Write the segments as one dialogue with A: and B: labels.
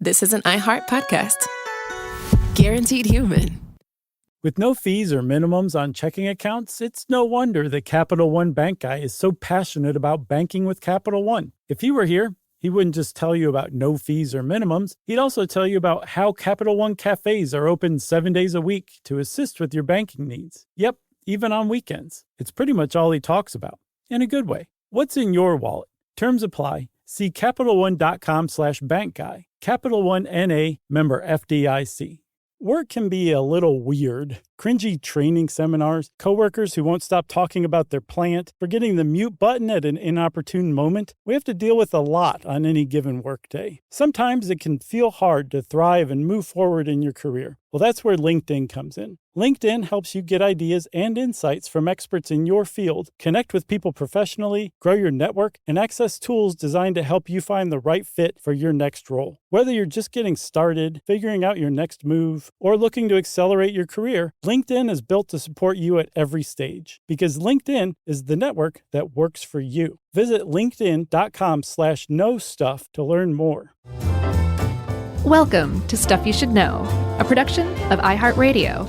A: This is an iHeart podcast. Guaranteed human.
B: With no fees or minimums on checking accounts, it's no wonder that Capital One Bank Guy is so passionate about banking with Capital One. If he were here, he wouldn't just tell you about no fees or minimums. He'd also tell you about how Capital One cafes are open 7 days a week to assist with your banking needs. Yep, even on weekends. It's pretty much all he talks about, in a good way. What's in your wallet? Terms apply. See CapitalOne.com/bankguy. Capital One N.A., member FDIC. Work can be a little weird. Cringy training seminars, coworkers who won't stop talking about their plant, forgetting the mute button at an inopportune moment. We have to deal with a lot on any given workday. Sometimes it can feel hard to thrive and move forward in your career. Well, that's where LinkedIn comes in. LinkedIn helps you get ideas and insights from experts in your field, connect with people professionally, grow your network, and access tools designed to help you find the right fit for your next role. Whether you're just getting started, figuring out your next move, or looking to accelerate your career, LinkedIn is built to support you at every stage, because LinkedIn is the network that works for you. Visit linkedin.com/knowstuff to learn more.
C: Welcome to Stuff You Should Know, a production of iHeartRadio.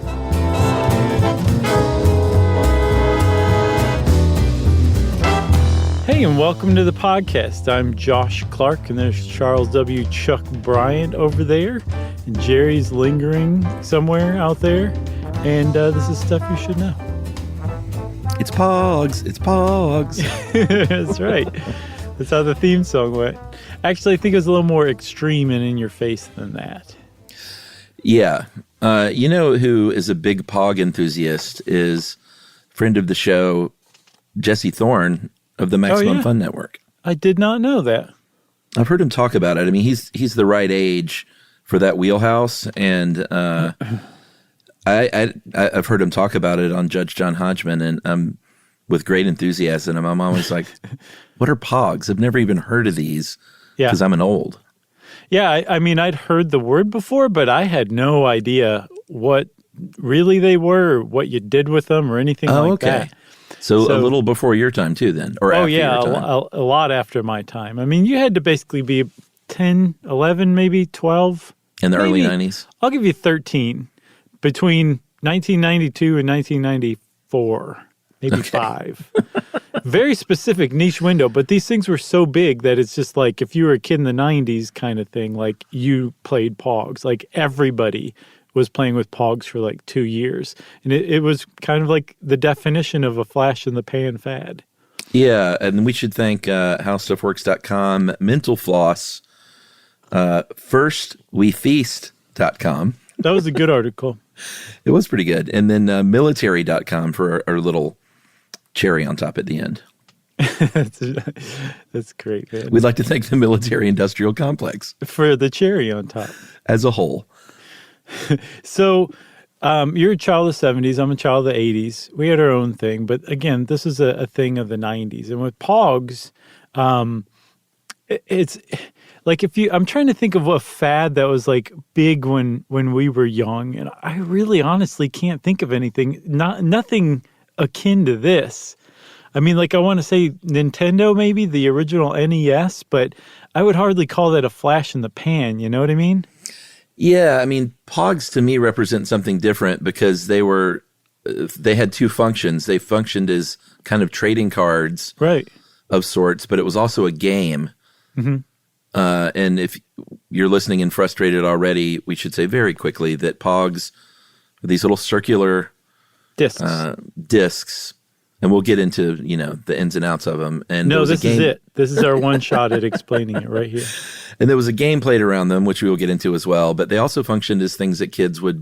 B: Hey, and welcome to the podcast. I'm Josh Clark, and there's Charles W. Chuck Bryant over there, and Jerry's lingering somewhere out there, and this is Stuff You Should Know.
D: It's POGs. It's POGs.
B: That's right. That's how the theme song went. Actually, I think it was a little more extreme and in your face than that.
D: Yeah. You know who is a big POG enthusiast is friend of the show, Jesse Thorne of the Maximum Fun Network.
B: I did not know that.
D: I've heard him talk about it. I mean, he's the right age for that wheelhouse, and I've heard him talk about it on Judge John Hodgman, and with great enthusiasm. And I'm always like, what are POGs? I've never even heard of these because I'm an old.
B: Yeah, I mean, I'd heard the word before, but I had no idea what really they were, or what you did with them, or anything like that.
D: So a little before your time too, then? Or after your time?
B: A lot after my time. I mean, you had to basically be 10, 11, maybe 12.
D: In the early 90s?
B: I'll give you 13. Between 1992 and 1994. Maybe 5. Very specific niche window, but these things were so big that it's just like if you were a kid in the 90s kind of thing, like you played POGs. Like everybody was playing with POGs for like 2 years. And it was kind of like the definition of a flash in the pan fad.
D: Yeah, and we should thank HowStuffWorks.com, Mental Floss, FirstWeFeast.com.
B: That was a good article.
D: It was pretty good. And then military.com for our little cherry on top at the end.
B: That's great, man.
D: We'd like to thank the military-industrial complex.
B: For the cherry on top.
D: As a whole.
B: So you're a child of the 70s. I'm a child of the 80s. We had our own thing. But again, this is a thing of the 90s. And with POGs, it's like I'm trying to think of a fad that was like big when we were young. And I really honestly can't think of anything, nothing akin to this. I mean, like I want to say Nintendo, maybe the original NES, but I would hardly call that a flash in the pan. You know what I mean?
D: Yeah, I mean, POGs to me represent something different because they had two functions. They functioned as kind of trading cards,
B: right,
D: of sorts, but it was also a game.
B: Mm-hmm.
D: And if you're listening and frustrated already, we should say very quickly that POGs are these little circular discs, and we'll get into the ins and outs of them. And
B: no, this is it. This is our one shot at explaining it right here.
D: And there was a game played around them, which we will get into as well. But they also functioned as things that kids were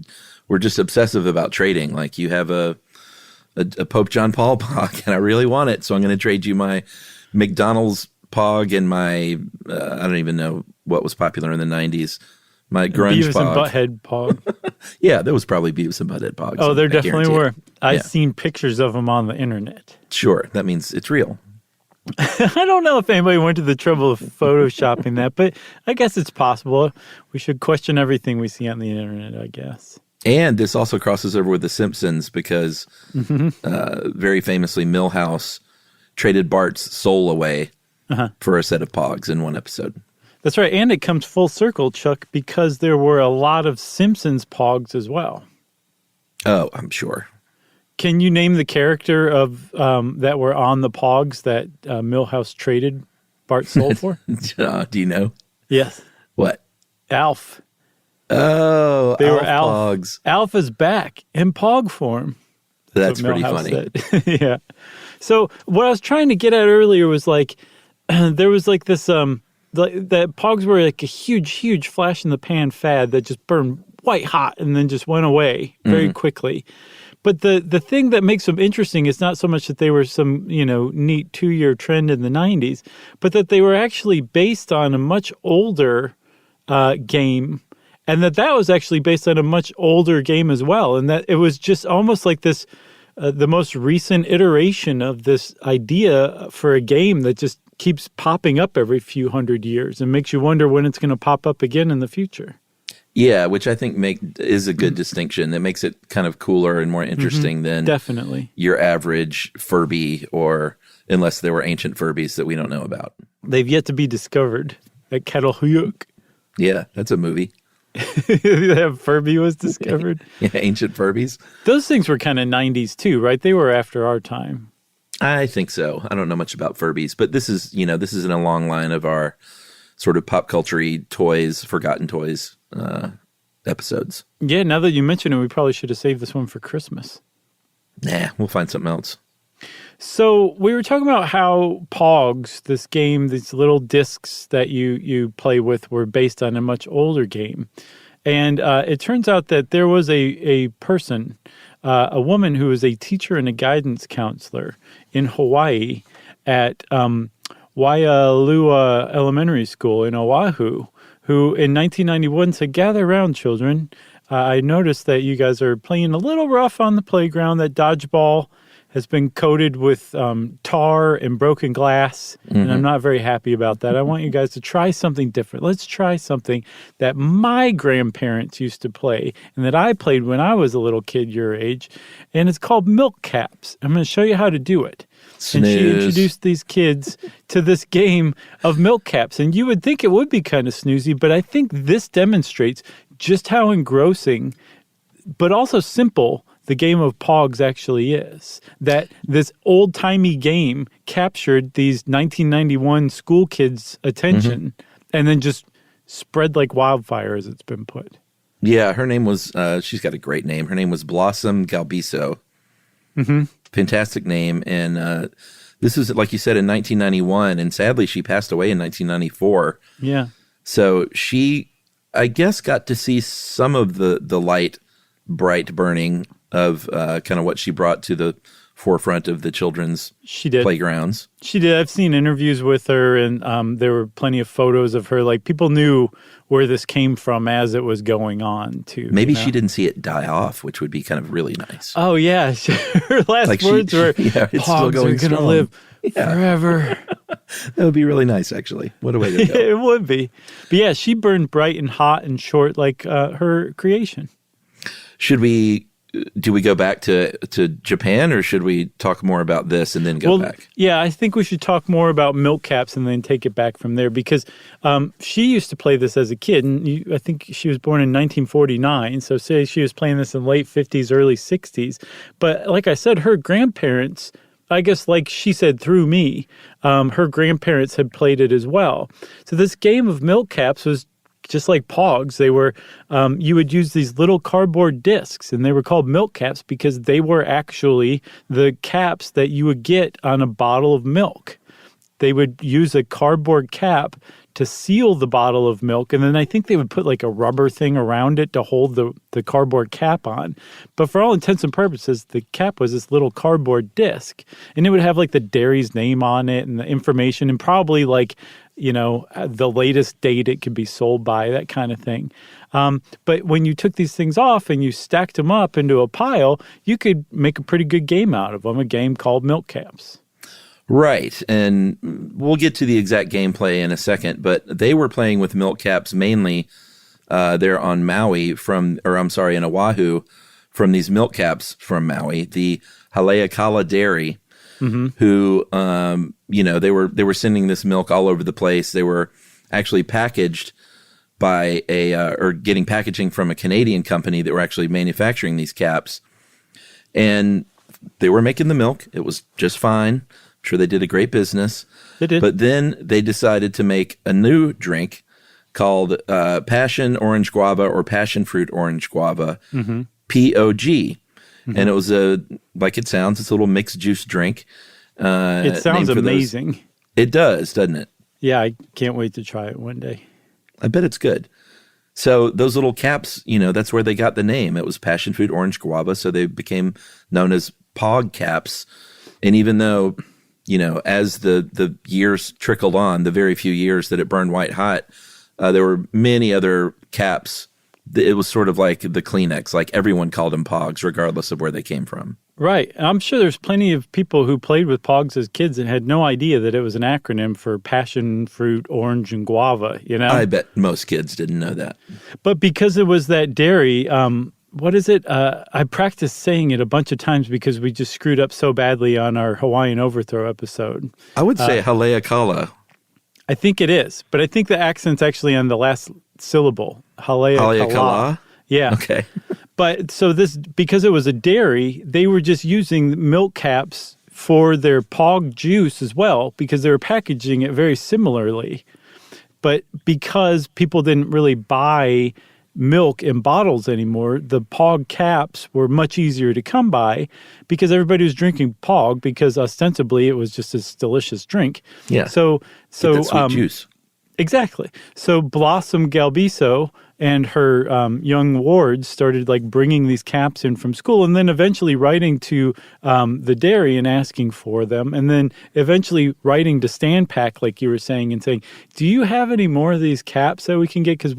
D: just obsessive about trading. Like you have a Pope John Paul POG, and I really want it, so I'm going to trade you my McDonald's POG and my I don't even know what was popular in the 90s. My grunge
B: Beavis
D: POG.
B: and Butthead POG.
D: Yeah, there was probably Beavis and Butthead POGs.
B: Oh, there definitely were. I've
D: Yeah.
B: seen pictures of them on the internet.
D: Sure, that means it's real.
B: I don't know if anybody went to the trouble of photoshopping that, but I guess it's possible. We should question everything we see on the internet, I guess.
D: And this also crosses over with The Simpsons because very famously Milhouse traded Bart's soul away for a set of POGs in one episode.
B: That's right. And it comes full circle, Chuck, because there were a lot of Simpsons POGs as well.
D: Oh, I'm sure.
B: Can you name the character of that were on the POGs that Milhouse traded Bart Soul for?
D: Do you know?
B: Yes.
D: What?
B: Alf.
D: Oh,
B: They
D: Alf
B: were Alf.
D: POGs.
B: Alf is back in POG form.
D: That's pretty funny.
B: Yeah. So what I was trying to get at earlier was like, there was like this, that POGs were like a huge flash in the pan fad that just burned white hot and then just went away very quickly. But the thing that makes them interesting is not so much that they were some, neat 2-year trend in the 90s, but that they were actually based on a much older game, and that was actually based on a much older game as well. And that it was just almost like this, the most recent iteration of this idea for a game that just keeps popping up every few hundred years and makes you wonder when it's going to pop up again in the future.
D: Yeah, which I think is a good distinction. It makes it kind of cooler and more interesting than
B: definitely
D: your average Furby, or unless there were ancient Furbies that we don't know about.
B: They've yet to be discovered at Kettlehuyuk.
D: Yeah, that's a movie.
B: That Furby was discovered.
D: Yeah, ancient Furbies.
B: Those things were kind of 90s too, right? They were after our time.
D: I think so. I don't know much about Furbies, but this is in a long line of our sort of pop culture-y toys, forgotten toys episodes.
B: Yeah, now that you mention it, we probably should have saved this one for Christmas.
D: Nah, we'll find something else.
B: So we were talking about how POGs, this game, these little discs that you play with, were based on a much older game. And it turns out that there was a person, a woman who was a teacher and a guidance counselor in Hawaii at Waialua Elementary School in Oahu, who in 1991 said, "Gather around, children. I noticed that you guys are playing a little rough on the playground. That dodgeball has been coated with tar and broken glass, and I'm not very happy about that. I want you guys to try something different. Let's try something that my grandparents used to play and that I played when I was a little kid your age, and it's called milk caps. I'm going to show you how to do it."
D: Snooze.
B: And she introduced these kids to this game of milk caps. And you would think it would be kind of snoozy, but I think this demonstrates just how engrossing, but also simple, the game of POGs actually is. That this old-timey game captured these 1991 school kids' attention and then just spread like wildfire, as it's been put.
D: Yeah, her name was, she's got a great name. Her name was Blossom Galbiso. Fantastic name. And this was, like you said, in 1991. And sadly, she passed away in 1994.
B: Yeah.
D: So she, I guess, got to see some of the light, bright burning of kind of what she brought to the forefront of the children's playgrounds.
B: She did. I've seen interviews with her, and there were plenty of photos of her. Like, people knew where this came from as it was going on, too.
D: Maybe she didn't see it die off, which would be kind of really nice.
B: Oh, yeah. Her last words were,
D: it's still going
B: are going to live forever.
D: That would be really nice, actually. What a way to go.
B: It would be. But yeah, she burned bright and hot and short like her creation.
D: Do we go back to Japan, or should we talk more about this and then go back? Yeah,
B: I think we should talk more about milk caps and then take it back from there, because she used to play this as a kid, and I think she was born in 1949, so say she was playing this in late 50s, early 60s. But like I said, her grandparents, I guess like she said through me, her grandparents had played it as well. So this game of milk caps was just like POGs. They were, you would use these little cardboard discs, and they were called milk caps because they were actually the caps that you would get on a bottle of milk. They would use a cardboard cap to seal the bottle of milk, and then I think they would put like a rubber thing around it to hold the cardboard cap on. But for all intents and purposes, the cap was this little cardboard disc, and it would have like the dairy's name on it and the information, and probably like, the latest date it could be sold by, that kind of thing. But when you took these things off and you stacked them up into a pile, you could make a pretty good game out of them, a game called Milk Caps.
D: Right. And we'll get to the exact gameplay in a second, but they were playing with milk caps mainly there on Maui in Oahu, from these milk caps from Maui, the Haleakala Dairy, who, they were sending this milk all over the place. They were actually packaged by or getting packaging from a Canadian company that were actually manufacturing these caps. And they were making the milk. It was just fine. I'm sure they did a great business.
B: They did.
D: But then they decided to make a new drink called Passion Orange Guava or Passion Fruit Orange Guava, POG. And it was like it sounds, it's a little mixed juice drink.
B: It sounds amazing.
D: It does, doesn't it?
B: Yeah, I can't wait to try it one day.
D: I bet it's good. So those little caps, that's where they got the name. It was Passion Fruit Orange Guava, so they became known as POG caps. And even though, as the years trickled on, the very few years that it burned white hot, there were many other caps. It was sort of like the Kleenex, like everyone called them POGs, regardless of where they came from.
B: Right. I'm sure there's plenty of people who played with POGs as kids and had no idea that it was an acronym for passion, fruit, orange, and guava,
D: I bet most kids didn't know that.
B: But because it was that dairy, what is it? I practiced saying it a bunch of times because we just screwed up so badly on our Hawaiian Overthrow episode.
D: I would say Haleakala.
B: I think it is, but I think the accent's actually on the last syllable. Haleakala. Yeah.
D: Okay.
B: But so because it was a dairy, they were just using milk caps for their POG juice as well because they were packaging it very similarly. But because people didn't really buy milk in bottles anymore, the POG caps were much easier to come by because everybody was drinking POG because ostensibly it was just this delicious drink.
D: Yeah.
B: So
D: that sweet juice.
B: Exactly. So Blossom Galbiso and her young wards started bringing these caps in from school and then eventually writing to the dairy and asking for them. And then eventually writing to Standpack, like you were saying, and saying, do you have any more of these caps that we can get? Because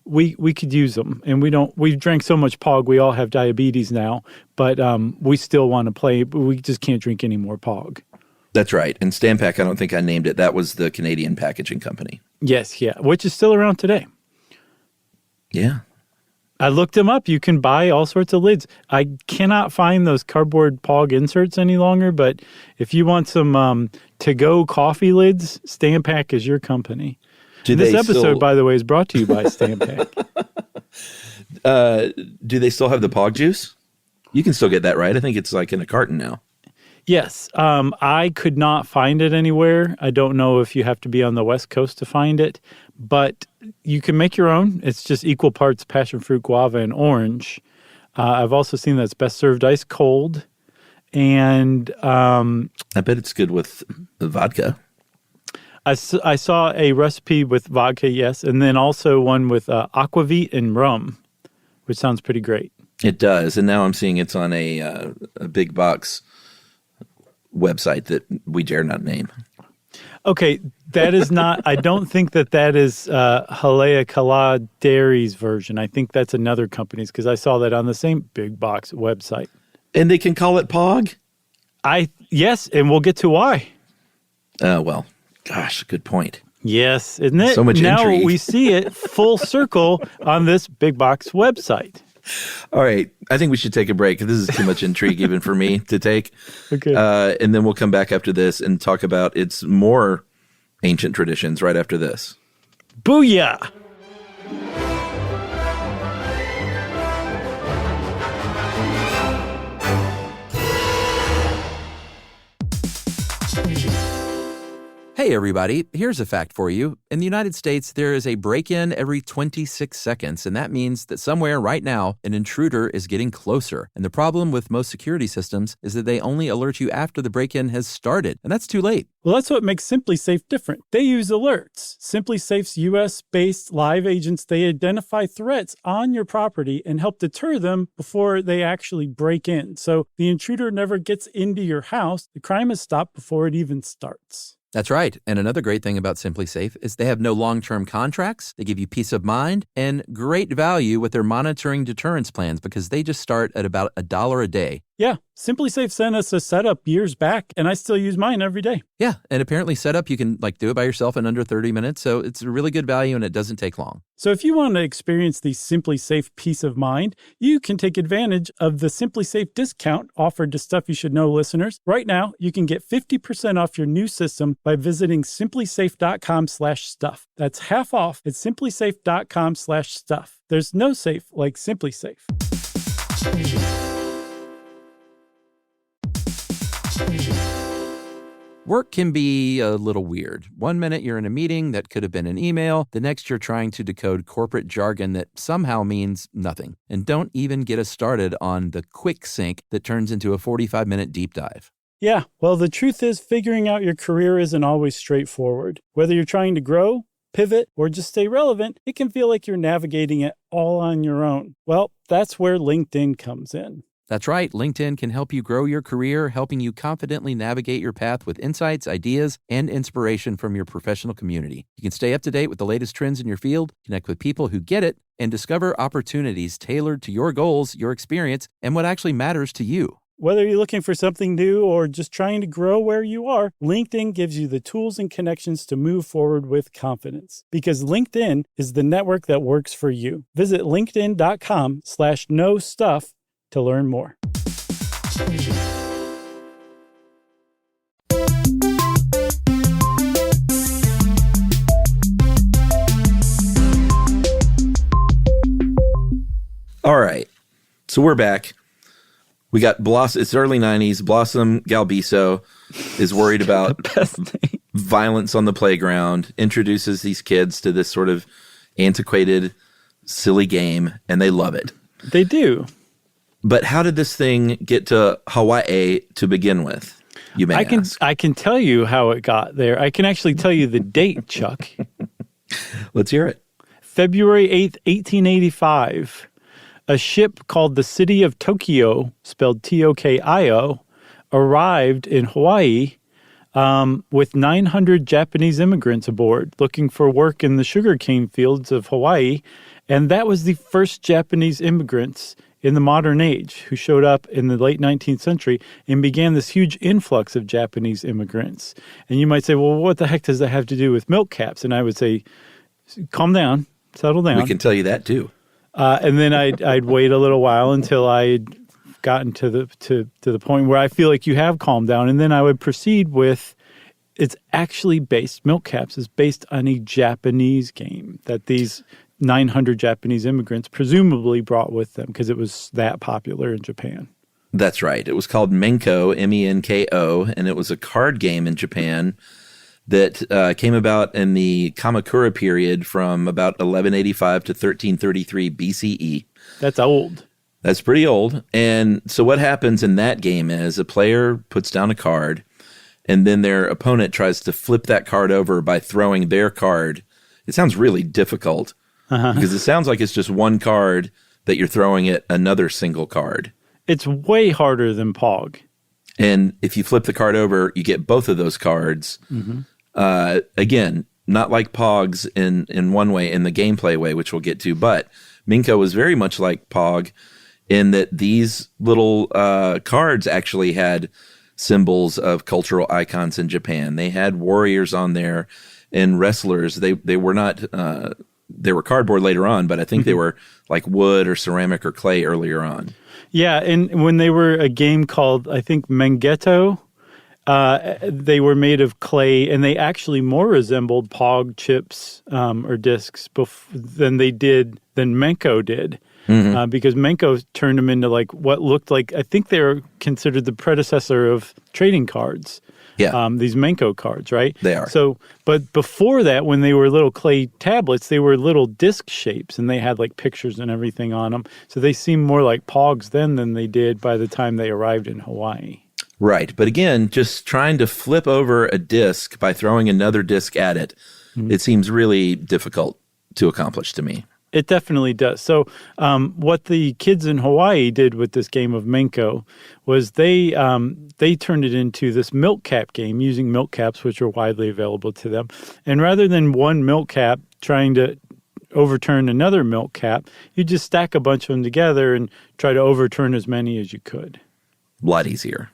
B: we could use them. And we've drank so much POG, we all have diabetes now, but we still want to play, but we just can't drink any more POG.
D: That's right. And Standpack, I don't think I named it. That was the Canadian packaging company.
B: Yes, yeah, which is still around today.
D: Yeah.
B: I looked them up. You can buy all sorts of lids. I cannot find those cardboard POG inserts any longer, but if you want some to-go coffee lids, Standpack is your company. This episode, by the way, is brought to you by Standpack.
D: Do they still have the POG juice? You can still get that, right? I think it's in a carton now.
B: Yes. I could not find it anywhere. I don't know if you have to be on the West Coast to find it, but you can make your own. It's just equal parts passion fruit, guava, and orange. I've also seen that's best served ice cold. And
D: I bet it's good with vodka.
B: I saw a recipe with vodka, yes, and then also one with aquavit and rum, which sounds pretty great.
D: It does. And now I'm seeing it's on a big box website that we dare not name.
B: Okay, that is not, I don't think that is Haleakala Dairy's version. I think that's another company's because I saw that on the same big box website.
D: And they can call it POG?
B: Yes, and we'll get to why.
D: Well, gosh, good point.
B: Yes, isn't it?
D: So much
B: now
D: intrigue.
B: We see it full circle on this big box website.
D: All right. I think we should take a break. This is too much intrigue even for me to take.
B: Okay.
D: And then we'll come back after this and talk about its more ancient traditions right after this.
B: Booyah!
E: Hey everybody, here's a fact for you. In the United States, there is a break-in every 26 seconds, and that means that somewhere right now, an intruder is getting closer. And the problem with most security systems is that they only alert you after the break-in has started, and that's too late.
B: Well, that's what makes SimpliSafe different. They use alerts. SimpliSafe's U.S.-based live agents, they identify threats on your property and help deter them before they actually break in. So the intruder never gets into your house. The crime is stopped before it even starts.
E: That's right. And another great thing about SimpliSafe is they have no long-term contracts. They give you peace of mind and great value with their monitoring deterrence plans because they just start at about $1 a day.
B: Yeah, Simply Safe sent us a setup years back, and I still use mine every day.
E: Yeah, and apparently setup, you can do it by yourself in under 30 minutes, so it's a really good value and it doesn't take long.
B: So if you want to experience the Simply Safe peace of mind, you can take advantage of the Simply Safe discount offered to Stuff You Should Know listeners. Right now, you can get 50% off your new system by visiting simplysafe.com/stuff. That's half off at simplysafe.com/stuff. There's no safe like Simply Safe.
E: Work can be a little weird. One minute you're in a meeting that could have been an email. The next you're trying to decode corporate jargon that somehow means nothing. And don't even get us started on the quick sync that turns into a 45-minute deep dive.
B: Yeah, well, the truth is figuring out your career isn't always straightforward. Whether you're trying to grow, pivot, or just stay relevant, it can feel like you're navigating it all on your own. Well, that's where LinkedIn comes in.
E: That's right. LinkedIn can help you grow your career, helping you confidently navigate your path with insights, ideas, and inspiration from your professional community. You can stay up to date with the latest trends in your field, connect with people who get it, and discover opportunities tailored to your goals, your experience, and what actually matters to you.
B: Whether you're looking for something new or just trying to grow where you are, LinkedIn gives you the tools and connections to move forward with confidence. Because LinkedIn is the network that works for you. Visit linkedin.com/knowstuff to learn more.
D: All right. So we're back. We got Blossom. It's early 90s. Blossom Galbiso is worried about violence on the playground, introduces these kids to this sort of antiquated, silly game, and they love it.
B: They do.
D: But how did this thing get to Hawaii to begin with? You may ask.
B: I can tell you how it got there. I can actually tell you the date, Chuck.
D: Let's hear it.
B: February 8th, 1885. A ship called the City of Tokyo, spelled Tokio, arrived in Hawaii with 900 Japanese immigrants aboard looking for work in the sugarcane fields of Hawaii. And that was the first Japanese immigrants in the modern age who showed up in the late 19th century and began this huge influx of Japanese immigrants. And you might say, well, what the heck does that have to do with milk caps? And I would say, calm down, settle down.
D: We can tell you that too.
B: And then I'd wait a little while until I had gotten to the point where I feel like you have calmed down. And then I would proceed with, it's actually milk caps is based on a Japanese game that these 900 Japanese immigrants presumably brought with them because it was that popular in Japan.
D: That's right. It was called Menko, Menko, and it was a card game in Japan that came about in the Kamakura period from about 1185 to 1333 BCE.
B: That's old.
D: That's pretty old. And so what happens in that game is a player puts down a card, and then their opponent tries to flip that card over by throwing their card. It sounds really difficult. Because it sounds like it's just one card that you're throwing at another single card.
B: It's way harder than POG.
D: And if you flip the card over, you get both of those cards. Mm-hmm. Again, not like POGs in one way, in the gameplay way, which we'll get to. But Minko was very much like POG in that these little cards actually had symbols of cultural icons in Japan. They had warriors on there and wrestlers. They were not... They were cardboard later on, but I think they were like wood or ceramic or clay earlier on.
B: Yeah, and when they were a game called, I think, Mengeto, they were made of clay, and they actually more resembled POG chips or discs than Menko did. Mm-hmm. Because Menko turned them into like what looked like, I think they were considered the predecessor of trading cards.
D: Yeah.
B: These Menko cards, right?
D: They are.
B: So, but before that, when they were little clay tablets, they were little disc shapes, and they had like pictures and everything on them. So they seemed more like POGs then than they did by the time they arrived in Hawaii.
D: Right. But again, just trying to flip over a disc by throwing another disc at it, it seems really difficult to accomplish to me.
B: It definitely does. So what the kids in Hawaii did with this game of Menko was they turned it into this milk cap game using milk caps, which are widely available to them. And rather than one milk cap trying to overturn another milk cap, you just stack a bunch of them together and try to overturn as many as you could.
D: A lot easier.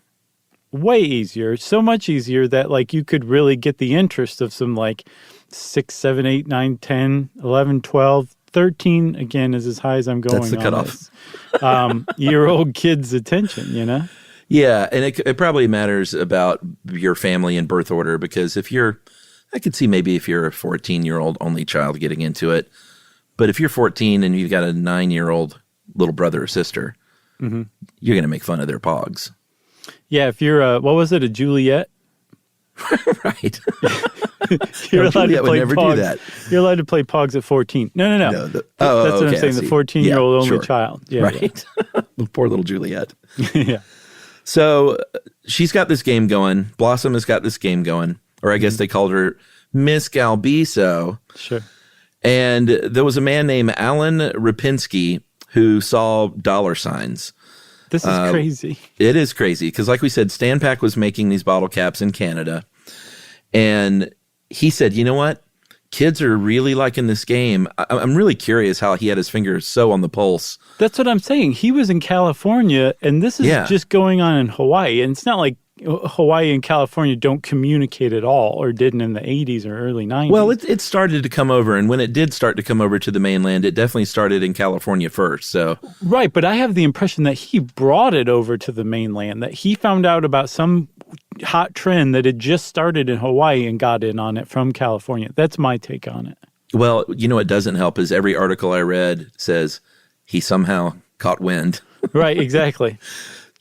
B: Way easier. So much easier that like you could really get the interest of some like 6, 7, 8, 9, 10, 11, 12, 13, again, is as high as I'm going.
D: That's the cutoff.
B: Year-old kids' attention, you know?
D: Yeah, and it probably matters about your family and birth order, because I could see maybe if you're a 14-year-old only child getting into it, but if you're 14 and you've got a 9-year-old little brother or sister, you're going to make fun of their POGs.
B: Yeah, if you're what was it, a Juliet?
D: Right.
B: You're allowed to play
D: would never
B: POGs.
D: do that.
B: You're allowed to play POGs at 14. No.
D: That's
B: what I'm saying. The 14-year-old only
D: sure.
B: child. Yeah,
D: right. Poor little Juliet.
B: Yeah.
D: So she's got this game going. Blossom has got this game going, or I guess they called her Miss Galbiso.
B: Sure.
D: And there was a man named Alan Rapinski who saw dollar signs.
B: This is crazy.
D: It is crazy because, like we said, Stanpak was making these bottle caps in Canada. And he said, you know what? Kids are really liking this game. I'm really curious how he had his finger so on the pulse.
B: That's what I'm saying. He was in California, and this is just going on in Hawaii. And it's not like Hawaii and California don't communicate at all, or didn't in the 80s or early 90s.
D: Well, it started to come over, and when it did start to come over to the mainland, it definitely started in California first. So
B: right, but I have the impression that he brought it over to the mainland, that he found out about some hot trend that had just started in Hawaii and got in on it from California. That's my take on it.
D: Well, you know what doesn't help is every article I read says he somehow caught wind.
B: Right, exactly.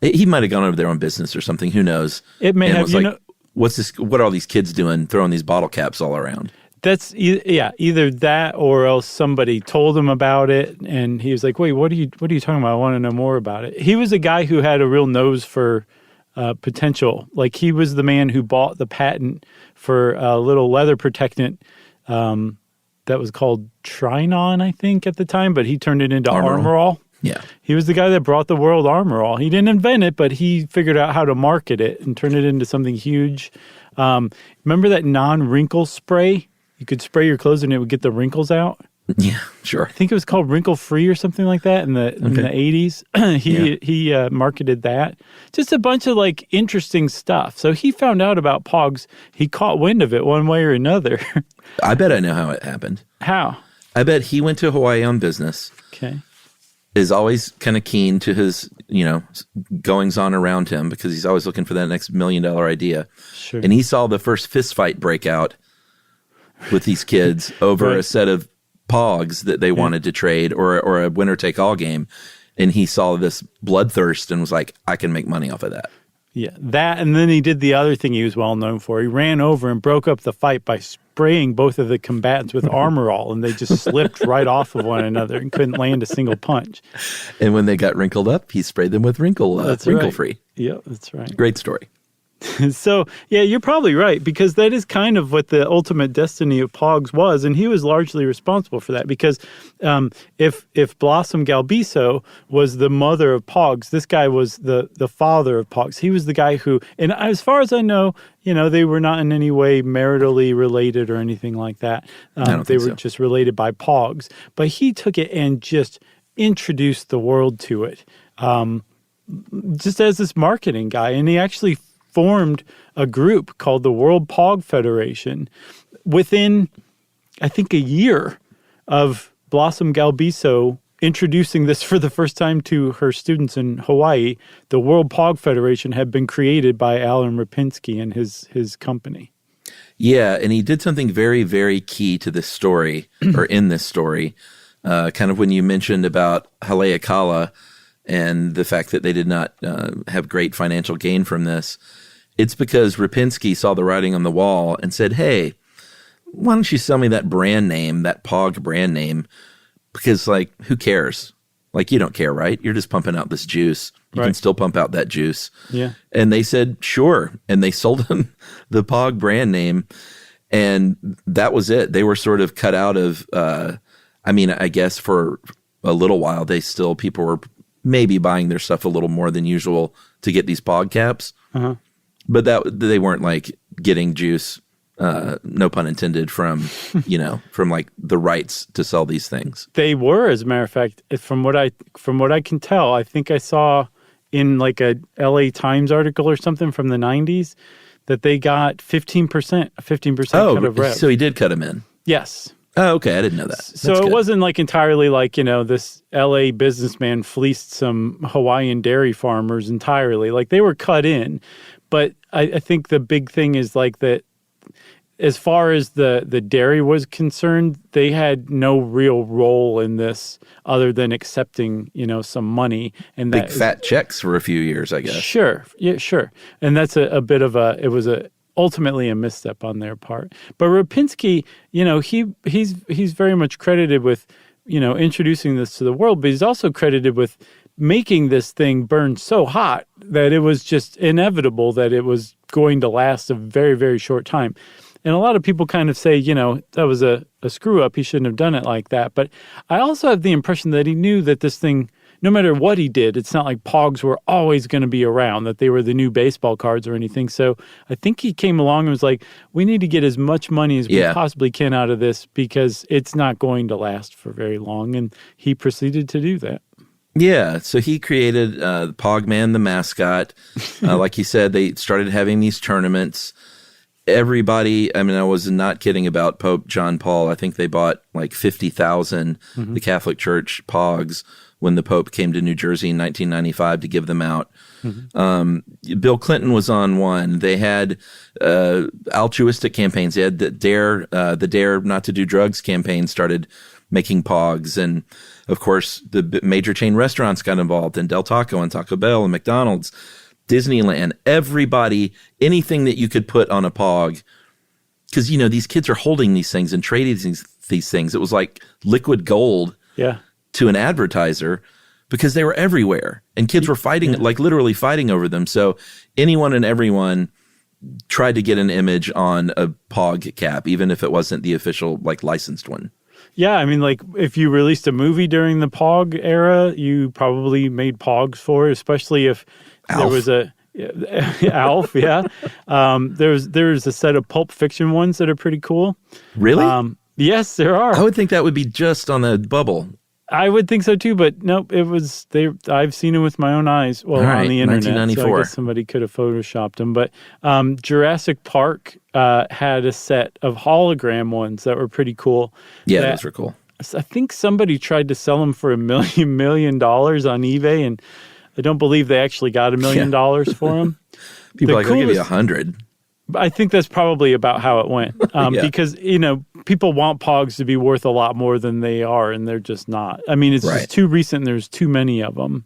D: He might have gone over there on business or something. Who knows?
B: It may have.
D: What's this? What are all these kids doing, throwing these bottle caps all around?
B: That's either that or else somebody told him about it, and he was like, "Wait, what are you talking about? I want to know more about it." He was a guy who had a real nose for potential. Like he was the man who bought the patent for a little leather protectant that was called Trinon, I think, at the time, but he turned it into Armorall.
D: Yeah.
B: He was the guy that brought the world Armorall. He didn't invent it, but he figured out how to market it and turn it into something huge. Remember that non-wrinkle spray? You could spray your clothes and it would get the wrinkles out.
D: Yeah, sure.
B: I think it was called Wrinkle Free or something like that in the 80s. He marketed that. Just a bunch of like interesting stuff. So he found out about POGs. He caught wind of it one way or another.
D: I bet I know how it happened.
B: How?
D: I bet he went to Hawaii on business.
B: Okay.
D: Is always kind of keen to his, goings on around him because he's always looking for that next $1 million idea.
B: Sure.
D: And he saw the first fist fight break out with these kids over
B: Right.
D: a set of POGs that they wanted to trade or a winner take all game. And he saw this bloodthirst and was like, I can make money off of that.
B: Yeah, that, and then he did the other thing he was well known for. He ran over and broke up the fight by spraying both of the combatants with Armorall, and they just slipped right off of one another and couldn't land a single punch.
D: And when they got wrinkled up, he sprayed them with wrinkle free.
B: Yeah, that's right.
D: Great story.
B: So, yeah, you're probably right, because that is kind of what the ultimate destiny of POGs was, and he was largely responsible for that, because if Blossom Galbiso was the mother of POGs, this guy was the father of POGs. He was the guy who, and as far as I know, they were not in any way maritally related or anything like that. They were just related by POGs. But he took it and just introduced the world to it, just as this marketing guy, and he actually formed a group called the World POG Federation within, I think, a year of Blossom Galbiso introducing this for the first time to her students in Hawaii. The World POG Federation had been created by Alan Rapinski and his company.
D: Yeah, and he did something very, very key to this story, or in this story, kind of when you mentioned about Haleakala and the fact that they did not have great financial gain from this. It's because Rapinski saw the writing on the wall and said, hey, why don't you sell me that brand name, that POG brand name? Because, who cares? You don't care, right? You're just pumping out this juice. You can still pump out that juice. Yeah. And they said, sure. And they sold him the POG brand name. And that was it. They were sort of cut out of, I guess for a little while, people were maybe buying their stuff a little more than usual to get these POG caps. Uh-huh. But they weren't getting juice, no pun intended, from from the rights to sell these things.
B: They were, as a matter of fact, from what I can tell. I think I saw in like a LA Times article or something from the 90s that they got 15% cut of rev.
D: So he did cut him in.
B: Yes.
D: Oh, okay. I didn't know that.
B: So it wasn't like entirely like, this LA businessman fleeced some Hawaiian dairy farmers entirely. Like they were cut in. But I think the big thing is like that as far as the dairy was concerned, they had no real role in this other than accepting, some money. And
D: big fat checks for a few years, I guess.
B: Sure. Yeah, sure. And that's a bit of ultimately a misstep on their part. But Rapinski, he's very much credited with, introducing this to the world, but he's also credited with making this thing burn so hot that it was just inevitable that it was going to last a very, very short time. And a lot of people kind of say, that was a screw up. He shouldn't have done it like that. But I also have the impression that he knew that this thing, no matter what he did, it's not like POGs were always going to be around, that they were the new baseball cards or anything. So I think he came along and was like, we need to get as much money as we possibly can out of this because it's not going to last for very long. And he proceeded to do that.
D: Yeah, so he created Pogman, the mascot. Like you said, they started having these tournaments. Everybody, I was not kidding about Pope John Paul. I think they bought like 50,000, the Catholic Church POGs, when the Pope came to New Jersey in 1995 to give them out. Bill Clinton was on one. They had altruistic campaigns. They had the Dare Not to Do Drugs campaign started making POGs. And, of course, the major chain restaurants got involved, and Del Taco and Taco Bell and McDonald's. Disneyland, everybody, anything that you could put on a POG. Because, these kids are holding these things and trading these things. It was like liquid gold to an advertiser because they were everywhere. And kids were fighting, like literally fighting over them. So anyone and everyone tried to get an image on a POG cap, even if it wasn't the official, like, licensed one.
B: Yeah, like if you released a movie during the POG era, you probably made POGs for it, especially if there was Alf, yeah. There's a set of Pulp Fiction ones that are pretty cool.
D: Really?
B: Yes, there are.
D: I would think that would be just on a bubble.
B: I would think so too, but nope, it was I've seen it with my own eyes. Well, on the internet.
D: 1994.
B: So I guess somebody could have photoshopped them. But Jurassic Park had a set of hologram ones that were pretty cool.
D: Yeah, those were cool.
B: I think somebody tried to sell them for $1 million on eBay, and I don't believe they actually got $1 million for them.
D: People I'll give you 100.
B: I think that's probably about how it went. Because, people want POGs to be worth a lot more than they are, and they're just not. It's just too recent, and there's too many of them.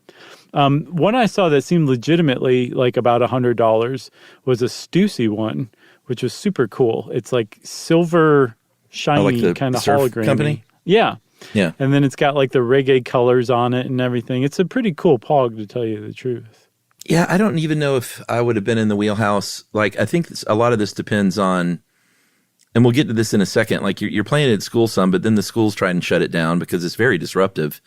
B: One I saw that seemed legitimately like about $100 was a Stussy one, which was super cool. It's like silver, shiny, kind of hologram
D: company?
B: Yeah.
D: Yeah.
B: And then it's got like the reggae colors on it and everything. It's a pretty cool POG, to tell you the truth.
D: Yeah, I don't even know if I would have been in the wheelhouse. Like, I think a lot of this depends on, and we'll get to this in a second, like you're playing it at school some, but then the schools try and shut it down because it's very disruptive.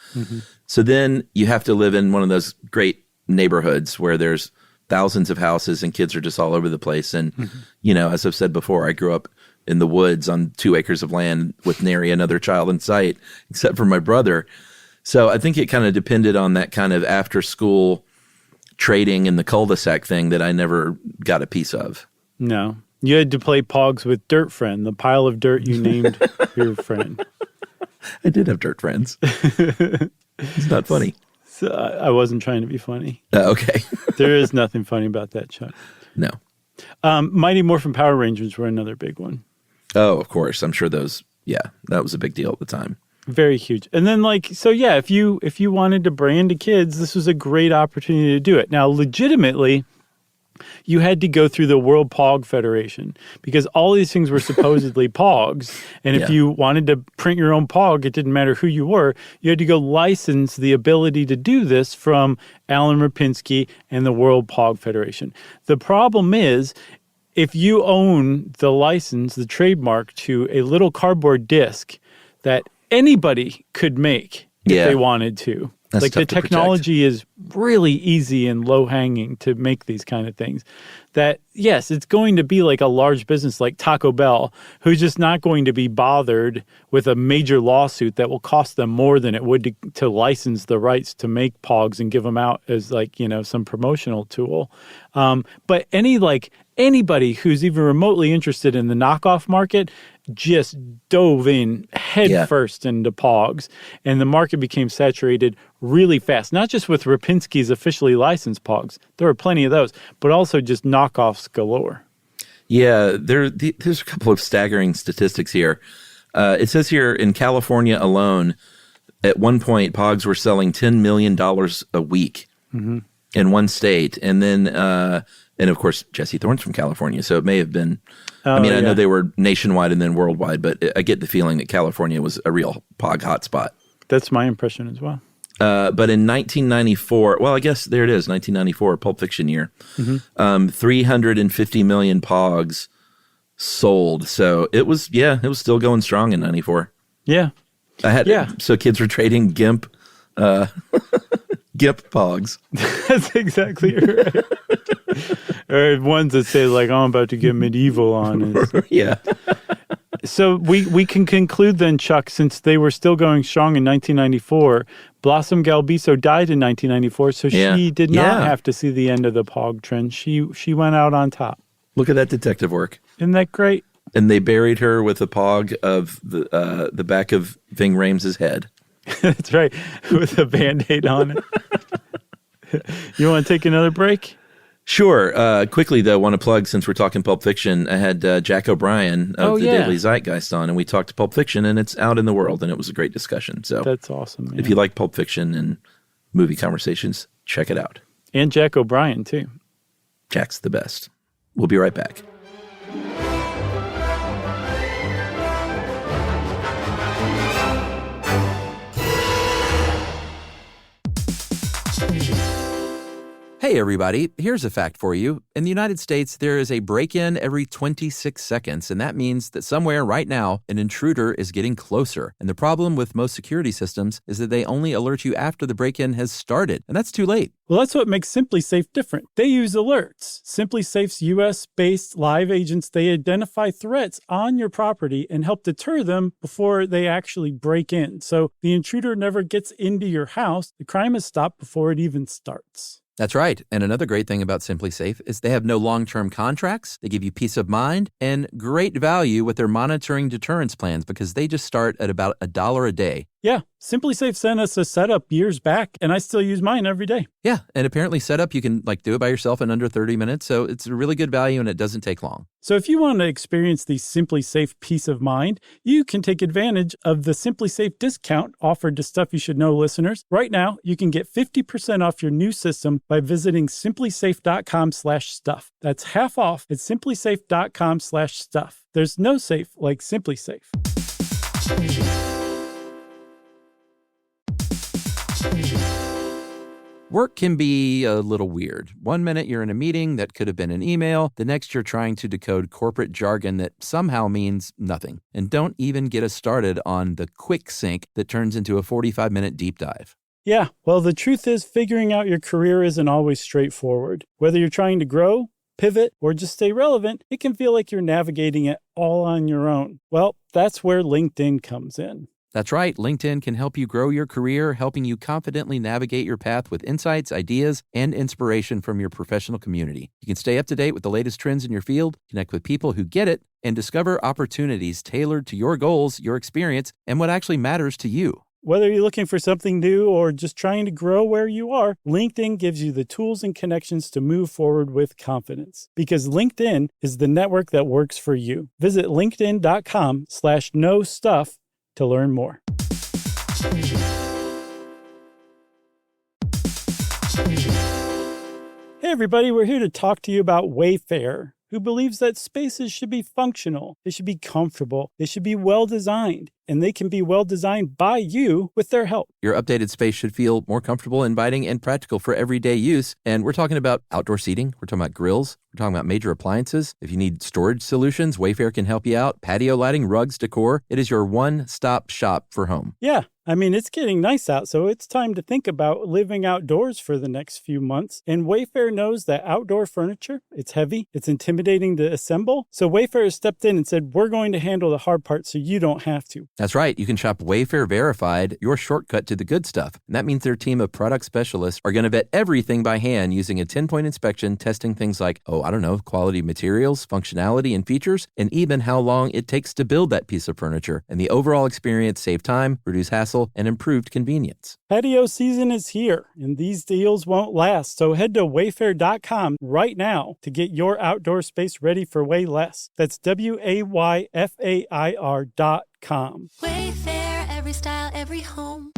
D: So then you have to live in one of those great neighborhoods where there's thousands of houses and kids are just all over the place. And, as I've said before, I grew up in the woods on 2 acres of land with nary another child in sight, except for my brother. So I think it kind of depended on that kind of after school trading in the cul-de-sac thing that I never got a piece of.
B: No. You had to play POGs with Dirt Friend, the pile of dirt you named your friend.
D: I did have dirt friends. It's not funny.
B: So I wasn't trying to be funny.
D: Okay.
B: There is nothing funny about that, Chuck.
D: No.
B: Mighty Morphin Power Rangers were another big one.
D: Oh, of course. I'm sure those, that was a big deal at the time.
B: Very huge. And then if you wanted to brand to kids, this was a great opportunity to do it. Now, legitimately, you had to go through the World POG Federation because all these things were supposedly POGs. And if you wanted to print your own POG, it didn't matter who you were. You had to go license the ability to do this from Alan Rapinski and the World POG Federation. The problem is, if you own the license, the trademark to a little cardboard disc that anybody could make if they wanted to.
D: That's
B: like the technology is really easy and low hanging to make these kind of things. That, yes, it's going to be like a large business like Taco Bell, who's just not going to be bothered with a major lawsuit that will cost them more than it would to license the rights to make POGs and give them out as like, some promotional tool. But anybody who's even remotely interested in the knockoff market just dove in head first into POGs, and the market became saturated really fast, not just with Rapinski's officially licensed POGs. There were plenty of those, but also just knockoffs galore.
D: Yeah, there's a couple of staggering statistics here. It says here in California alone, at one point, POGs were selling $10 million a week in one state. And then, and of course, Jesse Thorne's from California, so it may have been, I know they were nationwide and then worldwide, but I get the feeling that California was a real POG hotspot.
B: That's my impression as well.
D: But in 1994, well, I guess there it is, 1994, Pulp Fiction year, 350 million POGs sold. So it was still going strong in 94.
B: Yeah.
D: So kids were trading GIMP, GIMP POGs.
B: That's exactly right. Or ones that say like, I'm about to get medieval on it.
D: Yeah.
B: So we can conclude then, Chuck, since they were still going strong in 1994, Blossom Galbiso died in 1994, so she did not have to see the end of the POG trend. She went out on top.
D: Look at that detective work.
B: Isn't that great?
D: And they buried her with a POG of the back of Ving Rhames' head.
B: That's right, with a Band-Aid on it. You want to take another break?
D: Sure. Quickly, though, want to plug, since we're talking Pulp Fiction, I had Jack O'Brien of the Daily Zeitgeist on, and we talked Pulp Fiction, and it's out in the world, and it was a great discussion. So
B: that's awesome. Man.
D: If you like Pulp Fiction and movie conversations, check it out.
B: And Jack O'Brien, too.
D: Jack's the best. We'll be right back.
E: Hey, everybody, here's a fact for you. In the United States, there is a break-in every 26 seconds, and that means that somewhere right now, an intruder is getting closer. And the problem with most security systems is that they only alert you after the break-in has started, and that's too late.
B: Well, that's what makes SimpliSafe different. They use alerts. SimpliSafe's U.S.-based live agents, they identify threats on your property and help deter them before they actually break in. So the intruder never gets into your house. The crime is stopped before it even starts.
E: That's right. And another great thing about SimpliSafe is they have no long-term contracts. They give you peace of mind and great value with their monitoring deterrence plans because they just start at about $1 a day.
B: Yeah, SimpliSafe sent us a setup years back, and I still use mine every day.
E: Yeah, and apparently setup, you can do it by yourself in under 30 minutes, so it's a really good value and it doesn't take long.
B: So if you want to experience the SimpliSafe peace of mind, you can take advantage of the SimpliSafe discount offered to Stuff You Should Know listeners. Right now, you can get 50% off your new system by visiting simplisafe.com/stuff. That's half off at simplisafe.com/stuff. There's no safe like SimpliSafe.
E: Work can be a little weird. One minute you're in a meeting that could have been an email. The next you're trying to decode corporate jargon that somehow means nothing. And don't even get us started on the quick sync that turns into a 45-minute deep dive.
B: Yeah, well, the truth is figuring out your career isn't always straightforward. Whether you're trying to grow, pivot, or just stay relevant, it can feel like you're navigating it all on your own. Well, that's where LinkedIn comes in.
E: That's right. LinkedIn can help you grow your career, helping you confidently navigate your path with insights, ideas, and inspiration from your professional community. You can stay up to date with the latest trends in your field, connect with people who get it, and discover opportunities tailored to your goals, your experience, and what actually matters to you.
B: Whether you're looking for something new or just trying to grow where you are, LinkedIn gives you the tools and connections to move forward with confidence. Because LinkedIn is the network that works for you. Visit linkedin.com/knowstuff to learn more. Hey everybody, we're here to talk to you about Wayfair, who believes that spaces should be functional, they should be comfortable, they should be well designed. and they can be well designed by you with their help.
E: Your updated space should feel more comfortable, inviting, and practical for everyday use. And we're talking about outdoor seating. We're talking about grills. We're talking about major appliances. If you need storage solutions, Wayfair can help you out. Patio lighting, rugs, decor. It is your one-stop shop for home.
B: Yeah. I mean, it's getting nice out, so it's time to think about living outdoors for the next few months. And Wayfair knows that outdoor furniture, it's heavy, it's intimidating to assemble. So Wayfair has stepped in and said, we're going to handle the hard part so you don't have to.
E: That's right. You can shop Wayfair Verified, your shortcut to the good stuff. And that means their team of product specialists are going to vet everything by hand using a 10-point inspection, testing things like, quality materials, functionality, and features, and even how long it takes to build that piece of furniture. And the overall experience save time, reduce hassle, and improved convenience.
B: Patio season is here, and these deals won't last. So head to wayfair.com right now to get your outdoor space ready for way less. That's WAYFAIR.com.
F: Wayfair, every style, every home.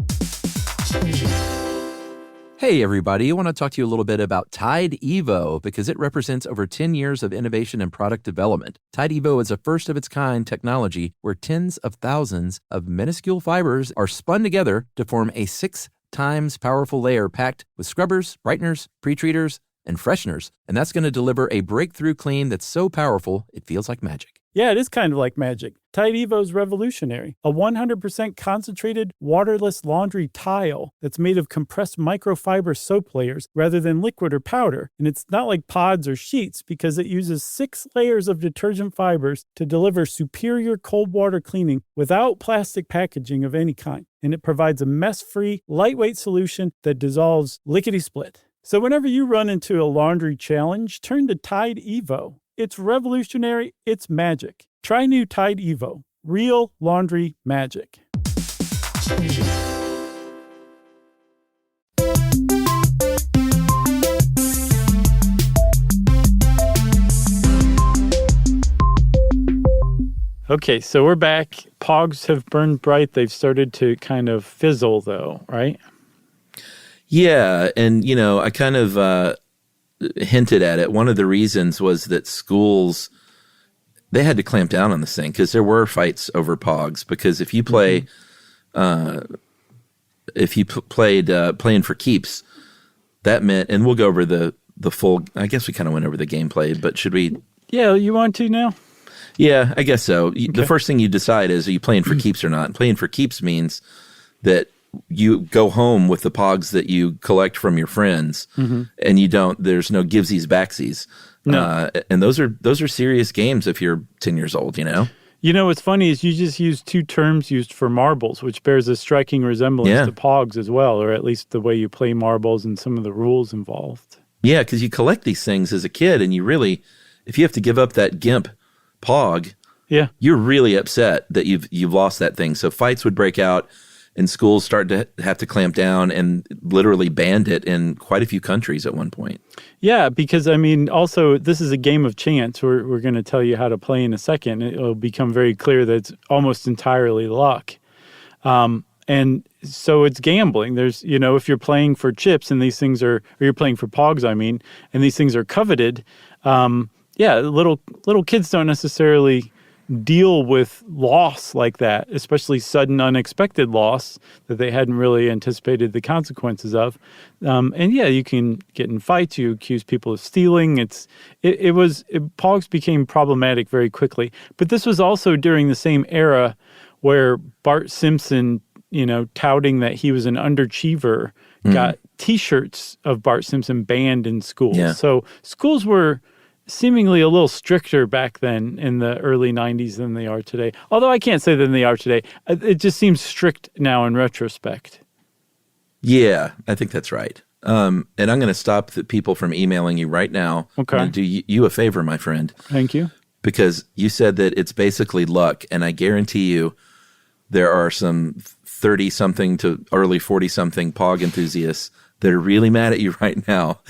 E: Hey, everybody. I want to talk to you a little bit about Tide Evo because it represents over 10 years of innovation and product development. Tide Evo is a first-of-its-kind technology where tens of thousands of minuscule fibers are spun together to form a 6 times powerful layer packed with scrubbers, brighteners, pre-treaters, and fresheners. And that's going to deliver a breakthrough clean that's so powerful, it feels like magic.
B: Yeah, it is kind of like magic. Tide Evo is revolutionary. A 100% concentrated, waterless laundry tile that's made of compressed microfiber soap layers rather than liquid or powder. And it's not like pods or sheets because it uses 6 layers of detergent fibers to deliver superior cold water cleaning without plastic packaging of any kind. And it provides a mess-free, lightweight solution that dissolves lickety-split. So whenever you run into a laundry challenge, turn to Tide Evo. It's revolutionary. It's magic. Try new Tide Evo. Real laundry magic. Okay, so we're back. POGs have burned bright. They've started to kind of fizzle, though, right?
D: Yeah, and, I kind of hinted at it. One of the reasons was that schools, they had to clamp down on this thing because there were fights over POGs. Because if you play, played playing for keeps, that meant, and we'll go over the full. I guess we kind of went over the gameplay, but should we?
B: Yeah, you want to now?
D: Yeah, I guess so. Okay. The first thing you decide is, are you playing for keeps or not? And playing for keeps means that you go home with the POGs that you collect from your friends, and there's no givesies backsies.
B: No.
D: And those are serious games if you're 10 years old,
B: What's funny is you just used 2 terms used for marbles, which bears a striking resemblance to POGs as well, or at least the way you play marbles and some of the rules involved.
D: Yeah, because you collect these things as a kid, and you really, if you have to give up that GIMP POG, you're really upset that you've lost that thing. So fights would break out, and schools start to have to clamp down and literally banned it in quite a few countries at one point.
B: Yeah, because, also, this is a game of chance. We're going to tell you how to play in a second. It'll become very clear that it's almost entirely luck. And so it's gambling. There's, if you're playing for chips and these things or you're playing for POGs, and these things are coveted, little kids don't necessarily deal with loss like that, especially sudden, unexpected loss that they hadn't really anticipated the consequences of. You can get in fights. You accuse people of stealing. POGs became problematic very quickly. But this was also during the same era where Bart Simpson, touting that he was an underachiever, got T-shirts of Bart Simpson banned in schools. Yeah. So schools were seemingly a little stricter back then in the early 90s than they are today. Although I can't say than they are today. It just seems strict now in retrospect.
D: Yeah, I think that's right. And I'm going to stop the people from emailing you right now.
B: Okay.
D: I'm going to do you a favor, my friend.
B: Thank you.
D: Because you said that it's basically luck, and I guarantee you there are some 30-something to early 40-something POG enthusiasts that are really mad at you right now.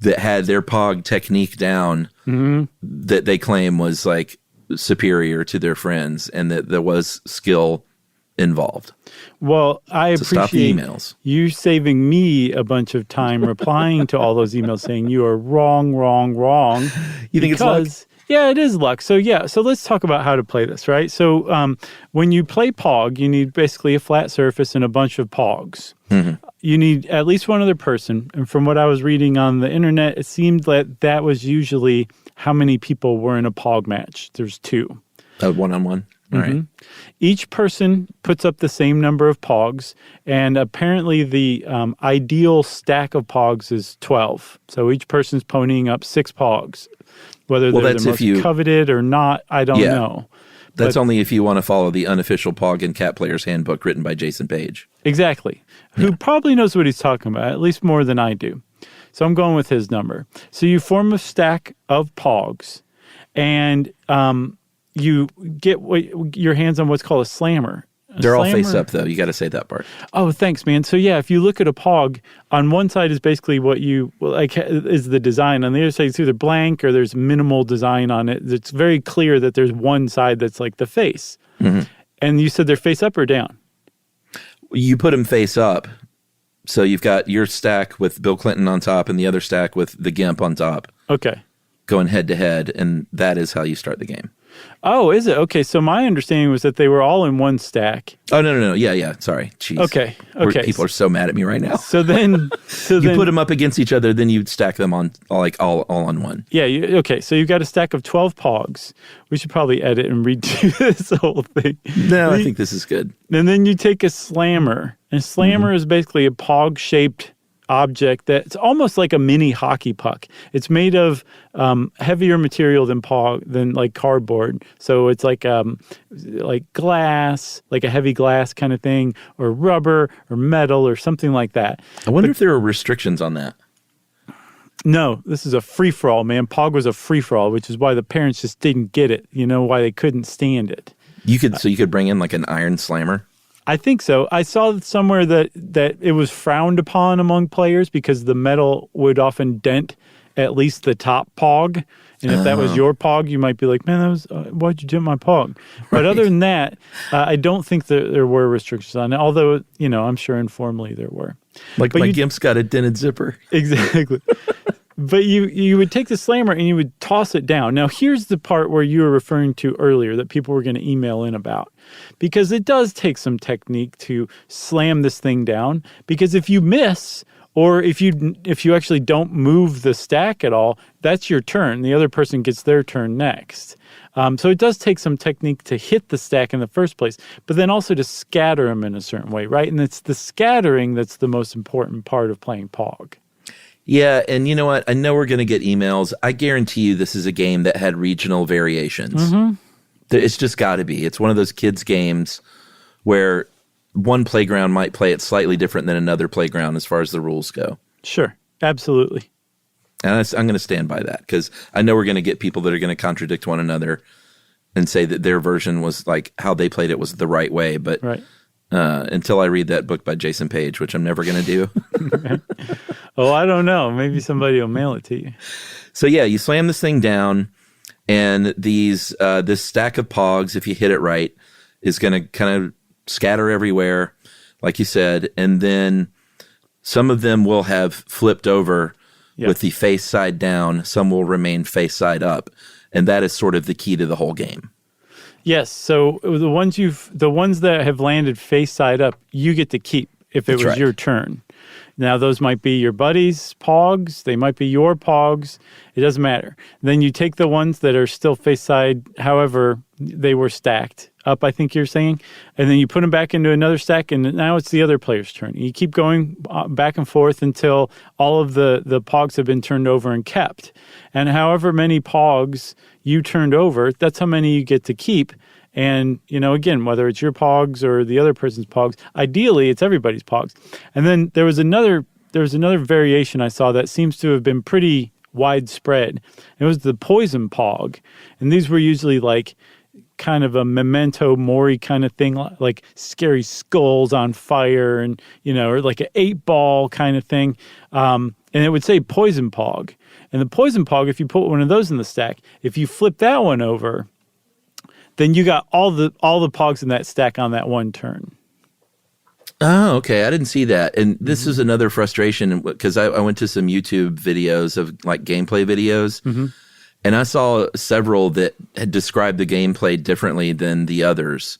D: That had their POG technique down that they claim was like superior to their friends and that there was skill involved.
B: Well, I
D: so stop the
B: appreciate
D: emails.
B: You saving me a bunch of time replying to all those emails saying you are wrong.
D: You think it's luck?
B: Yeah, it is luck. So let's talk about how to play this, right? So when you play POG, you need basically a flat surface and a bunch of POGs.
D: Mm-hmm.
B: You need at least one other person. And from what I was reading on the internet, it seemed that was usually how many people were in a POG match. There's 2.
D: One-on-one. All right.
B: Each person puts up the same number of POGs, and apparently the ideal stack of POGs is 12. So each person's ponying up 6 POGs. Whether they're the most coveted or not, I don't know.
D: That's only if you want to follow the unofficial POG and Cat Player's Handbook written by Jason Page.
B: Exactly. Who probably knows what he's talking about, at least more than I do. So I'm going with his number. So you form a stack of POGs, and you get your hands on what's called a slammer.
D: They're all face up, though. You got to say that part.
B: Oh, thanks, man. So yeah, if you look at a POG, on one side is basically what you like is the design. On the other side, it's either blank or there's minimal design on it. It's very clear that there's one side that's like the face. Mm-hmm. And you said they're face up or down?
D: You put them face up. So you've got your stack with Bill Clinton on top and the other stack with the GIMP on top.
B: Okay.
D: Going head to head, and that is how you start the game.
B: Oh, is it? Okay, so my understanding was that they were all in one stack.
D: Oh, no. Yeah. Sorry. Jeez.
B: Okay.
D: People are so mad at me right now.
B: So then...
D: you put them up against each other, then you stack them on all on one.
B: Yeah, okay. So you've got a stack of 12 POGs. We should probably edit and redo this whole thing.
D: No, I think this is good.
B: And then you take a slammer. And a slammer is basically a POG-shaped object that's almost like a mini hockey puck. It's made of heavier material than like cardboard. So it's like glass, like a heavy glass kind of thing, or rubber or metal or something like that.
D: I wonder if there are restrictions on that.
B: No, this is a free-for-all, man. POG was a free-for-all, which is why the parents just didn't get it. You know, why they couldn't stand it.
D: You could bring in like an iron slammer?
B: I think so. I saw somewhere that it was frowned upon among players because the metal would often dent at least the top POG. And if that was your POG, you might be like, man, that was why'd you dent my POG? But other than that, I don't think that there were restrictions on it, although, I'm sure informally there were.
D: Like my GIMP's got a dented zipper.
B: Exactly. But you would take the slammer and you would toss it down. Now, here's the part where you were referring to earlier that people were going to email in about. Because it does take some technique to slam this thing down. Because if you miss, or if you actually don't move the stack at all, that's your turn. The other person gets their turn next. So it does take some technique to hit the stack in the first place, but then also to scatter them in a certain way, right? And it's the scattering that's the most important part of playing POG.
D: Yeah, and you know what? I know we're going to get emails. I guarantee you this is a game that had regional variations. Mm-hmm. It's just got to be. It's one of those kids' games where one playground might play it slightly different than another playground as far as the rules go.
B: Sure, absolutely.
D: And I'm going to stand by that because I know we're going to get people that are going to contradict one another and say that their version was like how they played it was the right way. But
B: right.
D: Until I read that book by Jason Page, which I'm never going to do.
B: Oh, I don't know. Maybe somebody will mail it to you.
D: So yeah, you slam this thing down, and this stack of POGs, if you hit it right, is going to kind of scatter everywhere, like you said, and then some of them will have flipped over with the face side down. Some will remain face side up, and that is sort of the key to the whole game. Yes. So the ones that have landed face side up, you get to keep if it was your turn. Now, those might be your buddies' POGs. They might be your POGs. It doesn't matter. Then you take the ones that are still face side, however they were stacked up, I think you're saying, and then you put them back into another stack, and now it's the other player's turn. You keep going back and forth until all of the POGs have been turned over and kept. And however many POGs you turned over, that's how many you get to keep. And, again, whether it's your POGs or the other person's POGs, ideally it's everybody's POGs. And then there was another variation I saw that seems to have been pretty widespread. It was the poison POG. And these were usually like kind of a memento mori kind of thing, like scary skulls on fire and, or like an 8-ball kind of thing. And it would say poison POG. And the poison POG, if you put one of those in the stack, if you flip that one over, then you got all the POGs in that stack on that one turn. Oh, okay. I didn't see that. And this is another frustration because I went to some YouTube videos of like gameplay videos. Mm-hmm. And I saw several that had described the gameplay differently than the others,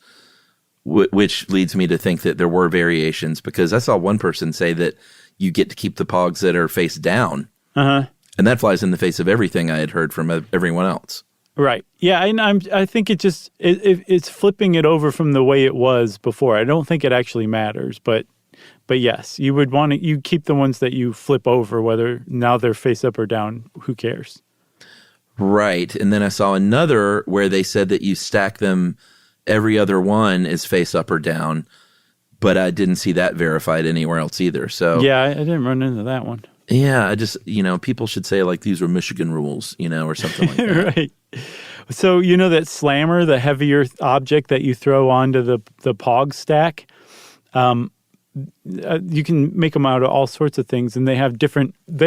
D: which leads me to think that there were variations, because I saw one person say that you get to keep the pogs that are face down.
B: Uh-huh.
D: And that flies in the face of everything I had heard from everyone else.
B: Right. Yeah, and I think it's flipping it over from the way it was before. I don't think it actually matters, but yes, you would want to, you keep the ones that you flip over, whether now they're face up or down, who cares?
D: Right. And then I saw another where they said that you stack them, every other one is face up or down, but I didn't see that verified anywhere else either. So
B: yeah, I didn't run into that one.
D: Yeah, I just, people should say like these were Michigan rules, or something like that.
B: Right. So that slammer, the heavier object that you throw onto the POG stack, you can make them out of all sorts of things, and they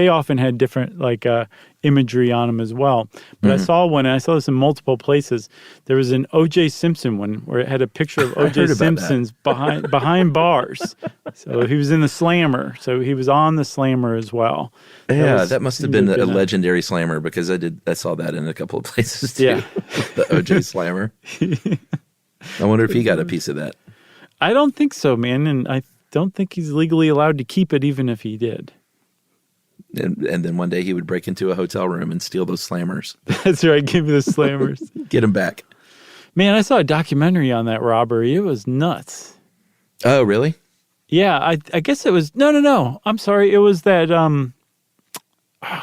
B: often had different imagery on them as well. But I saw one, and I saw this in multiple places. There was an O.J. Simpson one where it had a picture of O.J. Simpson's behind bars. So he was in the slammer. So he was on the slammer as well.
D: Yeah, that must have been a legendary slammer, because I saw that in a couple of places too. Yeah. The O.J. slammer. I wonder if he got a piece of that.
B: I don't think so, man, and I don't think he's legally allowed to keep it, even if he did.
D: And then one day he would break into a hotel room and steal those slammers.
B: That's right, give me the slammers.
D: Get him back.
B: Man, I saw a documentary on that robbery. It was nuts.
D: Oh, really?
B: Yeah, I guess it was... No. I'm sorry. It was that...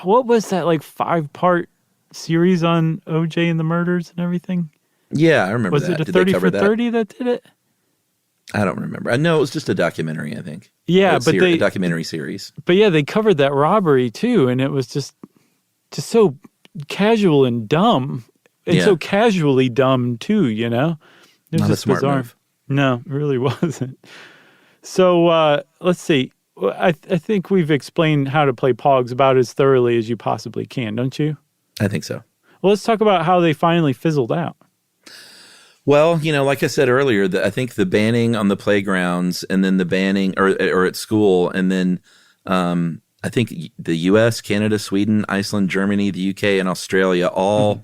B: what was that, 5-part series on O.J. and the murders and everything?
D: Yeah, I remember
B: was
D: that.
B: Was it a 30 for 30 that did it?
D: I don't remember. I know it was just a documentary, I think.
B: Yeah,
D: a documentary series.
B: But yeah, they covered that robbery too, and it was just so casual and dumb, and so casually dumb too. It was
D: Not
B: just
D: a smart
B: bizarre.
D: move.
B: No, it really wasn't. So let's see. I think we've explained how to play POGs about as thoroughly as you possibly can, don't you?
D: I think so.
B: Well, let's talk about how they finally fizzled out.
D: Well, like I said earlier, I think the banning on the playgrounds, and then the banning or at school, and then I think the U.S., Canada, Sweden, Iceland, Germany, the U.K., and Australia all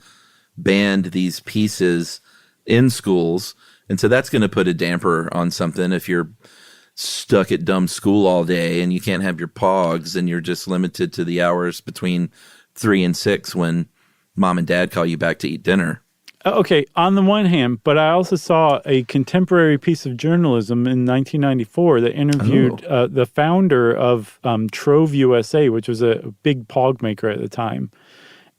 D: banned these pieces in schools. And so that's going to put a damper on something if you're stuck at dumb school all day and you can't have your POGs and you're just limited to the hours between 3 and 6 when mom and dad call you back to eat dinner.
B: Okay, on the one hand, but I also saw a contemporary piece of journalism in 1994 that interviewed the founder of Trove USA, which was a big POG maker at the time.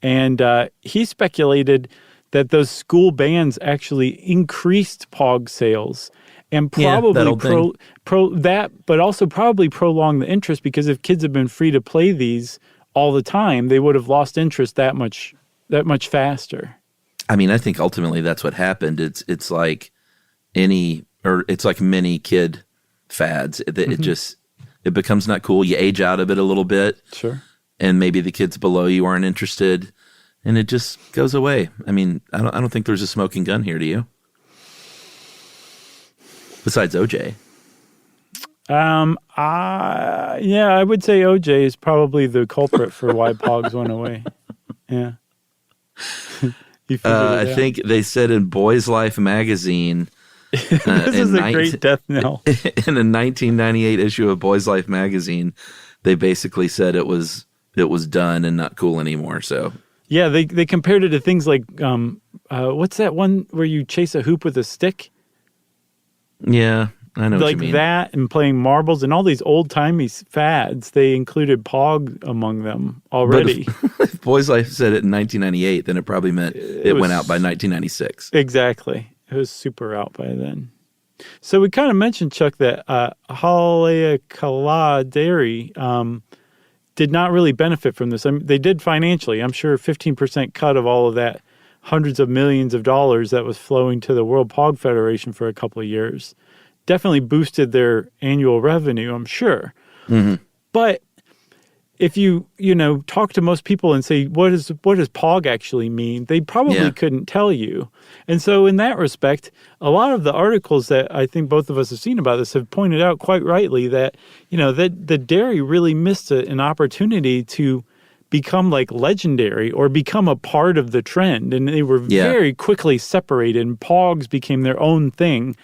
B: And he speculated that those school bans actually increased POG sales and probably but also probably prolonged the interest, because if kids had been free to play these all the time, they would have lost interest that much faster.
D: I mean, I think ultimately that's what happened. It's like it's like many kid fads. It becomes not cool. You age out of it a little bit.
B: Sure.
D: And maybe the kids below you aren't interested, and it just goes away. I mean, I don't think there's a smoking gun here, do you? Besides OJ.
B: I would say OJ is probably the culprit for why POGs went away. Yeah.
D: I think they said in Boys Life magazine.
B: This is a great death knell.
D: In a 1998 issue of Boys Life magazine, they basically said it was done and not cool anymore. So
B: yeah, they compared it to things like what's that one where you chase a hoop with a stick?
D: Yeah, I know what you mean.
B: Like that, and playing marbles and all these old-timey fads, they included POG among them already.
D: But if Boys Life said it in 1998, then it probably meant it went out by 1996.
B: Exactly. It was super out by then. So we kind of mentioned, Chuck, that Haleakala Dairy did not really benefit from this. I mean, they did financially. I'm sure 15% cut of all of that, hundreds of millions of dollars that was flowing to the World POG Federation for a couple of years, definitely boosted their annual revenue, I'm sure. Mm-hmm. But if you talk to most people and say, what does POG actually mean? They probably couldn't tell you. And so in that respect, a lot of the articles that I think both of us have seen about this have pointed out quite rightly that, that the dairy really missed an opportunity to become like legendary or become a part of the trend. And they were very quickly separated, and POGs became their own thing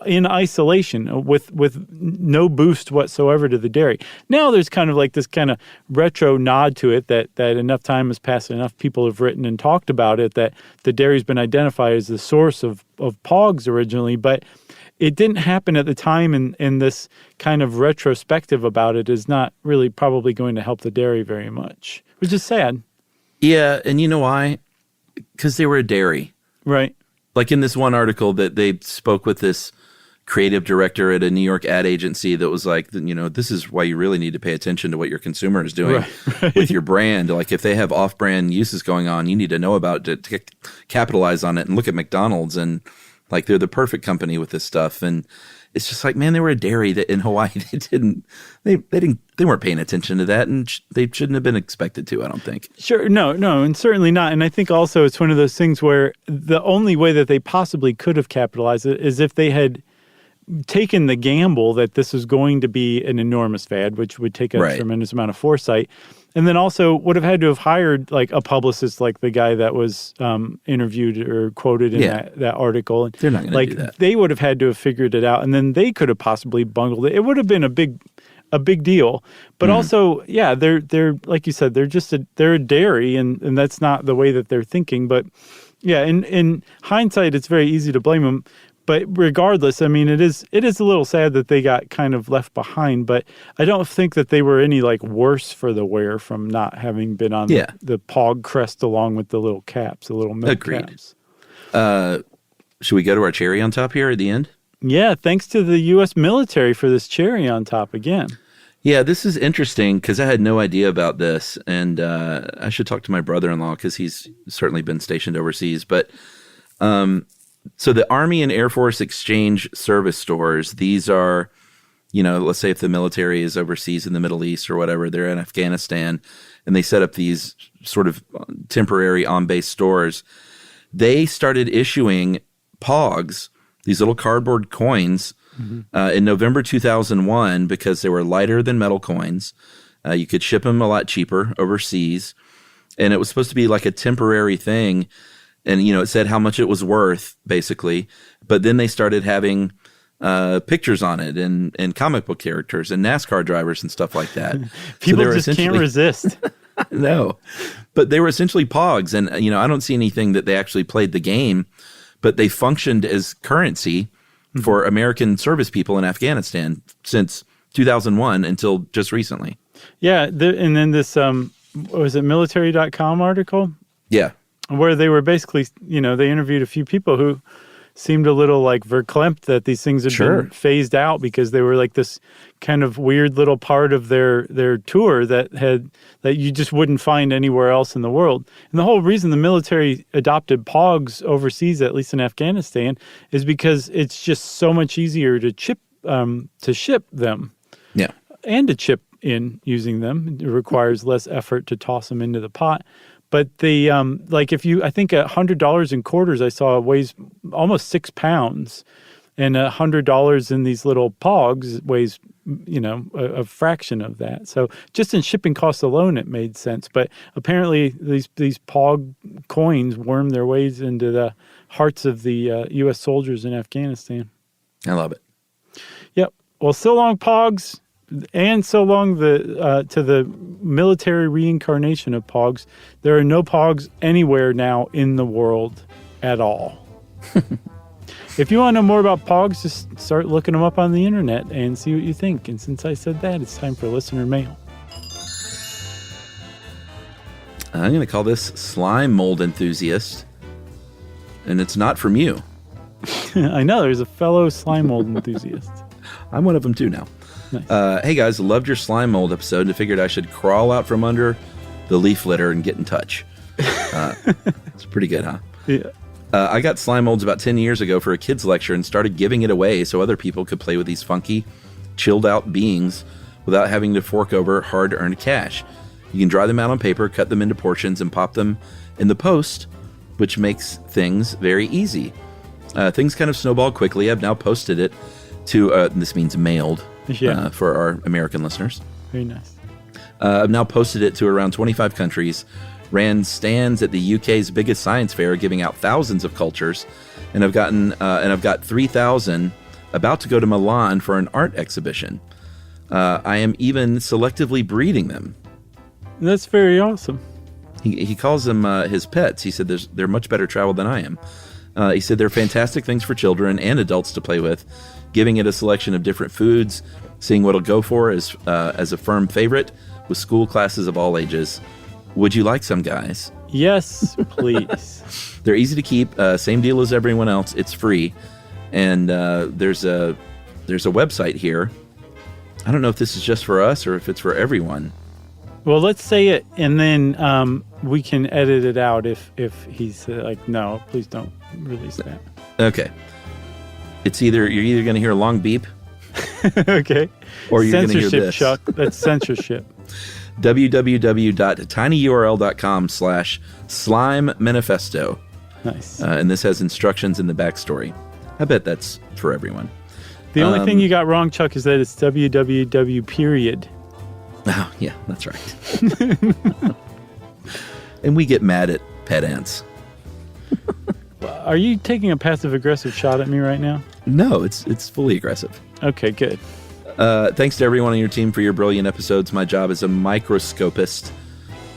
B: in isolation with no boost whatsoever to the dairy. Now there's kind of like this kind of retro nod to it that enough time has passed, enough people have written and talked about it, that the dairy's been identified as the source of POGs originally, but it didn't happen at the time, and this kind of retrospective about it is not really probably going to help the dairy very much, which is sad.
D: Yeah, and you know why? Because they were a dairy.
B: Right.
D: Like in this one article that they spoke with this creative director at a New York ad agency that was like, this is why you really need to pay attention to what your consumer is doing with your brand. Like if they have off-brand uses going on, you need to know about it to capitalize on it. And look at McDonald's, and like they're the perfect company with this stuff. And it's just like, man, they were a dairy that in Hawaii they weren't paying attention to that, and they shouldn't have been expected to, I don't think.
B: Sure, no, and certainly not. And I think also it's one of those things where the only way that they possibly could have capitalized it is if they had taken the gamble that this was going to be an enormous fad, which would take a tremendous amount of foresight. And then also would have had to have hired like a publicist, like the guy that was interviewed or quoted in that article. And
D: they're not going to do that.
B: They would have had to have figured it out, and then they could have possibly bungled it. It would have been a big deal. But also, they're like you said, they're a dairy, and that's not the way that they're thinking. But yeah, in hindsight, it's very easy to blame them. But regardless, I mean, it is a little sad that they got kind of left behind, but I don't think that they were any like worse for the wear from not having been on the POG crest along with the little caps, the little milk caps.
D: Should we go to our cherry on top here at the end?
B: Yeah, thanks to the U.S. military for this cherry on top again.
D: Yeah, this is interesting because I had no idea about this, and I should talk to my brother-in-law because he's certainly been stationed overseas, but so the Army and Air Force Exchange Service stores, these are, let's say if the military is overseas in the Middle East or whatever, they're in Afghanistan, and they set up these sort of temporary on-base stores. They started issuing POGs, these little cardboard coins, in November 2001 because they were lighter than metal coins. You could ship them a lot cheaper overseas, and it was supposed to be like a temporary thing. And, it said how much it was worth, basically. But then they started having pictures on it and comic book characters and NASCAR drivers and stuff like that.
B: People just can't resist.
D: No. But they were essentially POGs. And, I don't see anything that they actually played the game, but they functioned as currency for American service people in Afghanistan since 2001 until just recently.
B: Yeah. And then this, was it military.com article?
D: Yeah.
B: Where they were basically, they interviewed a few people who seemed a little like verklempt that these things had been phased out because they were like this kind of weird little part of their tour that you just wouldn't find anywhere else in the world. And the whole reason the military adopted POGs overseas, at least in Afghanistan, is because it's just so much easier to ship them. Yeah. And to chip in using them. It requires less effort to toss them into the pot. But the I think $100 in quarters I saw weighs almost 6 pounds, and $100 in these little POGs weighs a fraction of that. So just in shipping costs alone, it made sense. But apparently these POG coins worm their ways into the hearts of the U.S. soldiers in Afghanistan.
D: I love it.
B: Yep. Well, so long POGs. And so long to the military reincarnation of POGs. There are no POGs anywhere now in the world at all. If you want to know more about POGs, just start looking them up on the internet and see what you think. And since I said that, it's time for listener mail.
D: I'm going to call this Slime Mold Enthusiast. And it's not from you.
B: I know, there's a fellow slime mold enthusiast.
D: I'm one of them too now. Nice. Hey guys, loved your slime mold episode and figured I should crawl out from under the leaf litter and get in touch. It's pretty good, huh?
B: Yeah.
D: I got slime molds about 10 years ago for a kid's lecture and started giving it away so other people could play with these funky, chilled out beings without having to fork over hard-earned cash. You can dry them out on paper, cut them into portions, and pop them in the post, which makes things very easy. Things kind of snowballed quickly. I've now posted it to, this means mailed, for our American listeners.
B: Very nice.
D: I've now posted it to around 25 countries, ran stands at the UK's biggest science fair, giving out thousands of cultures, and I've got 3,000 about to go to Milan for an art exhibition. I am even selectively breeding them.
B: That's very awesome.
D: He calls them his pets. He said they're much better traveled than I am. He said they're fantastic things for children and adults to play with, giving it a selection of different foods, seeing what it'll go for as a firm favorite with school classes of all ages. Would you like some, guys?
B: Yes, please.
D: They're easy to keep. Same deal as everyone else. It's free. And there's a website here. I don't know if this is just for us or if it's for everyone.
B: Well, let's say it, and then we can edit it out if he's like, no, please don't release that.
D: Okay. You're either going to hear a long beep.
B: Okay.
D: Or you're going to hear this.
B: Chuck. That's censorship.
D: www.tinyurl.com/slime manifesto.
B: Nice.
D: And this has instructions in the backstory. I bet that's for everyone.
B: The only thing you got wrong, Chuck, is that it's www period.
D: Oh, yeah, that's right. And we get mad at pet ants.
B: Are you taking a passive-aggressive shot at me right now?
D: No, it's fully aggressive.
B: Okay, good.
D: Thanks to everyone on your team for your brilliant episodes. My job as a microscopist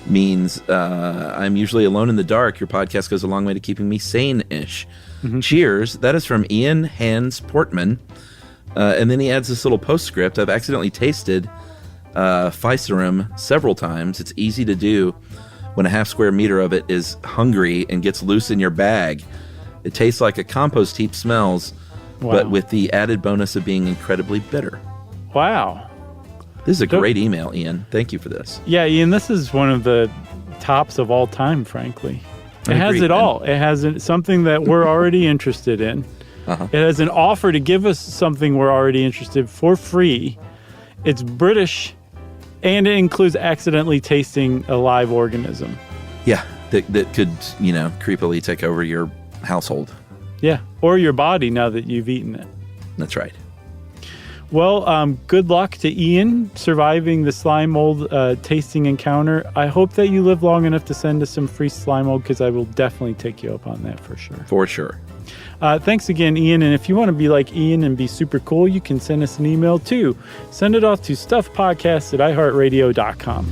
D: means I'm usually alone in the dark. Your podcast goes a long way to keeping me sane-ish. Mm-hmm. Cheers. That is from Ian Hans Portman. And then he adds this little postscript. I've accidentally tasted Physarum several times. It's easy to do when a half square meter of it is hungry and gets loose in your bag. It tastes like a compost heap smells, but with the added bonus of being incredibly bitter. Wow. This is a great email, Ian. Thank you for this.
B: Yeah, Ian, this is one of the tops of all time, frankly. It has it all. It has something that we're already interested in. Uh-huh. It has an offer to give us something we're already interested in for free. It's British, and it includes accidentally tasting a live organism.
D: Yeah, that could, creepily take over your household.
B: Yeah, or your body now that you've eaten it.
D: That's right.
B: Well, good luck to Ian surviving the slime mold tasting encounter. I hope that you live long enough to send us some free slime mold, because I will definitely take you up on that for sure.
D: For sure.
B: Thanks again, Ian. And if you want to be like Ian and be super cool, you can send us an email too. Send it off to stuffpodcast@iheartradio.com.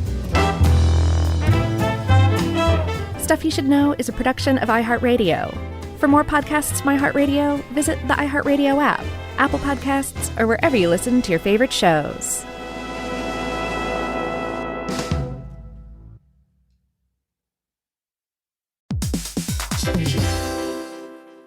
C: Stuff You Should Know is a production of iHeartRadio. For more podcasts from iHeartRadio, visit the iHeartRadio app, Apple Podcasts, or wherever you listen to your favorite shows.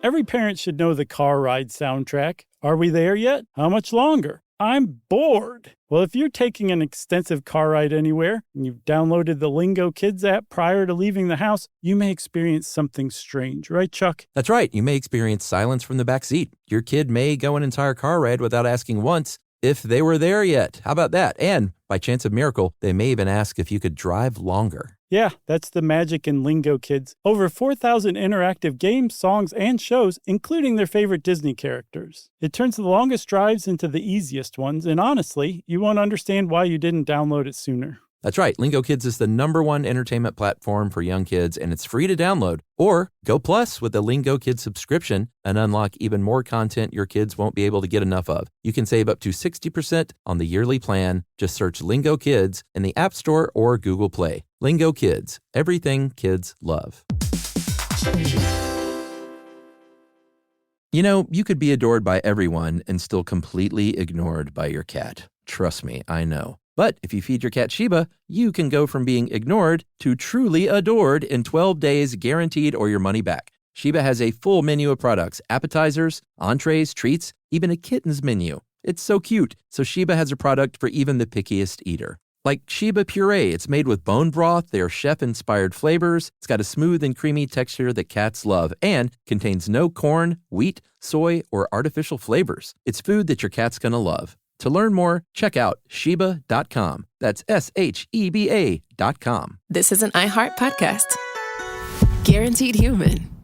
B: Every parent should know the car ride soundtrack. Are we there yet? How much longer? I'm bored. Well, if you're taking an extensive car ride anywhere and you've downloaded the Lingo Kids app prior to leaving the house, you may experience something strange, right, Chuck?
E: That's right. You may experience silence from the back seat. Your kid may go an entire car ride without asking once if they were there yet. How about that? And by chance of miracle, they may even ask if you could drive longer.
B: Yeah, that's the magic in Lingo Kids. Over 4,000 interactive games, songs, and shows, including their favorite Disney characters. It turns the longest drives into the easiest ones, and honestly, you won't understand why you didn't download it sooner.
E: That's right. Lingo Kids is the #1 entertainment platform for young kids, and it's free to download. Or go plus with the Lingo Kids subscription and unlock even more content your kids won't be able to get enough of. You can save up to 60% on the yearly plan. Just search Lingo Kids in the App Store or Google Play. Lingo Kids, everything kids love. You could be adored by everyone and still completely ignored by your cat. Trust me, I know. But if you feed your cat Sheba, you can go from being ignored to truly adored in 12 days, guaranteed, or your money back. Sheba has a full menu of products, appetizers, entrees, treats, even a kitten's menu. It's so cute, so Sheba has a product for even the pickiest eater. Like Sheba Puree, it's made with bone broth, their chef-inspired flavors. It's got a smooth and creamy texture that cats love and contains no corn, wheat, soy, or artificial flavors. It's food that your cat's gonna love. To learn more, check out Sheba.com. That's SHEBA.com.
A: This is an iHeart podcast. Guaranteed human.